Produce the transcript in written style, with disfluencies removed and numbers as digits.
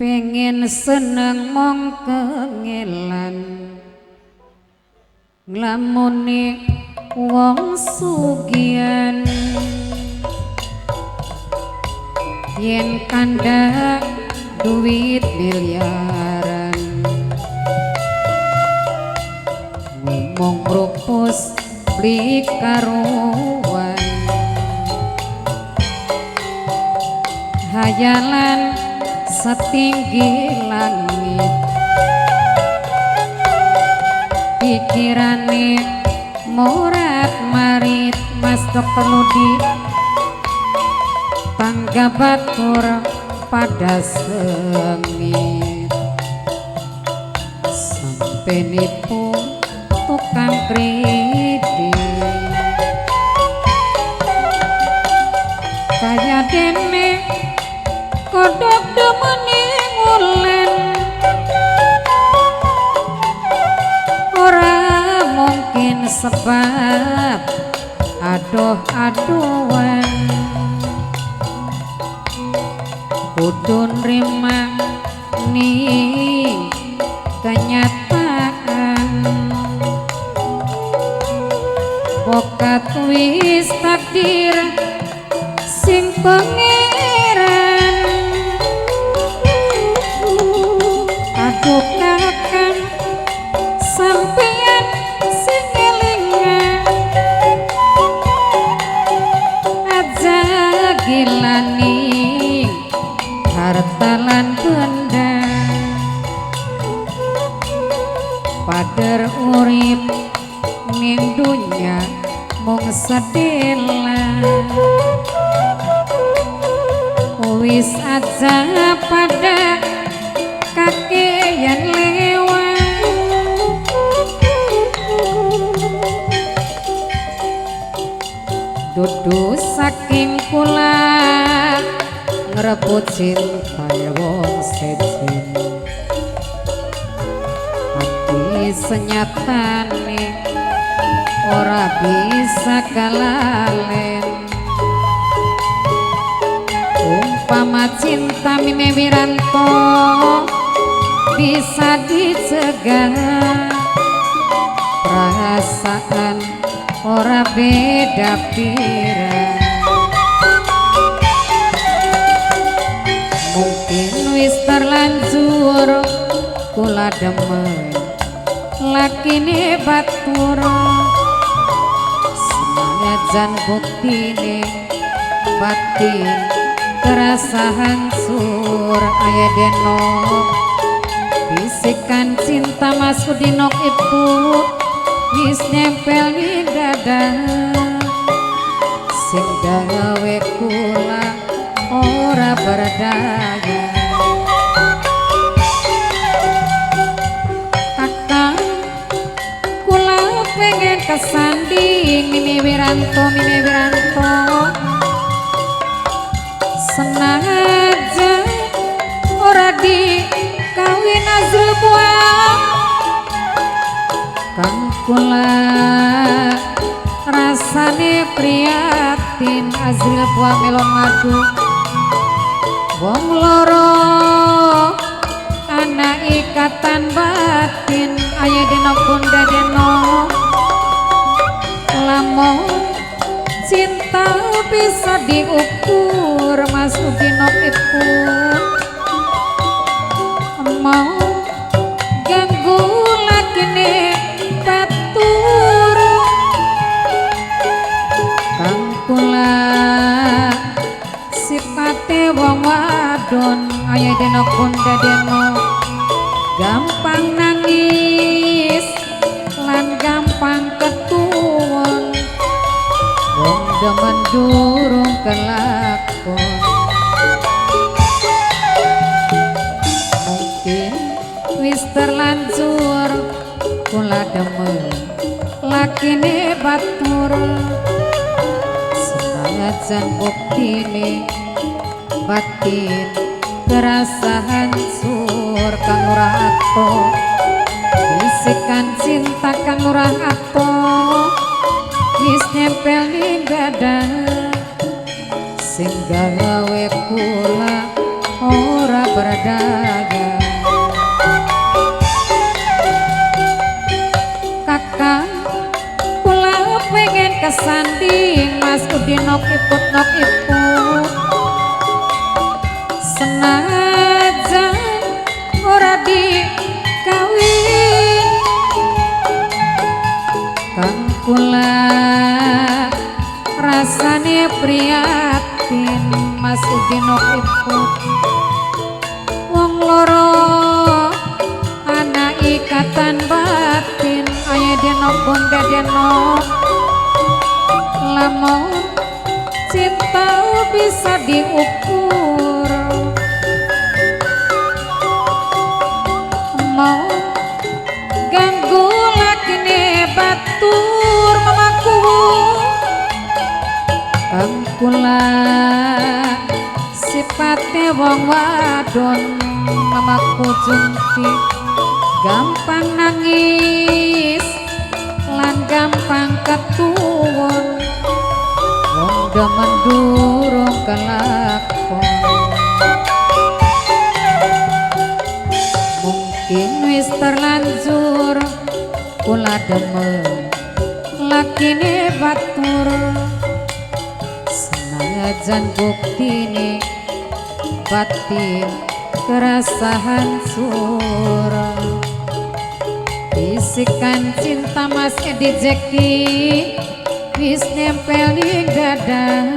pengen seneng mong kengelan nglamune wong sugian yen kandha duit miliaran ngomong rupus beli karuan hayalan setinggi langit pikirane morat marit mas perlu di tangga batur pada sengit sampai nipu tukang kredit kaya dene kodok demeni ngulen ora mungkin sebab aduh-aduhan kudu nrima ning kenyataan bokat wis takdir sing pangeran aduh kakang sampeyan sing elingan aja gilani harta lan benda pader urip ning dunya mung sedela wis aja pada kakeyan lewat dudu saking kula ngrebut cinta wong sejen hati senyatane ora bisa kalalen umpama cinta Mime Wiranto bisa dicegah perasaan ora beda pira mungkin wis terlanjur kula demen lakine batur senajan buktine batin terasa hancur aya denok bisikan cinta Mas Udinok itu wis nempel di dada sing gawe kula ora berdaya kakang kula pengen kesanding Mime Wiranto senang aja ora di kawin azril buah kang kula rasane prihatin azril buah melon madu wong loro anak ikatan batin aya dina bunda deno lamun cinta bisa diukur Mas Udinok itu mau ganggu lakine batur kang kula sipate wong wadon aya dina bunda deno gampang nangis lan gampang ketuwon wong demen durung kelakon mungkin wis terlanjur kula demen lakine batur senajan buktine batin terasa hancur kang ora ato bisikan cinta kang ora ato wis nempel di dada sing gawe kula ora berdagang. Kakang kula pengen kesanding Mas Udin nok iput senajan ora dikawin kang kula rasane prihatin Mas Udin nok iput wong loro ana ikatan batin aya denok bonda denok lamun cinta bisa diukur mau ganggu lakine batur mamaku kang kula sipate wong wadon mamaku junti gampang nangis lan gampang ketuwon wong demen durung kelakon mungkin wis terlanjur kula demen lakine batur senajan buktine batin kerasa hancur bisikan cinta Mas Edi Jeki wis nempel di dada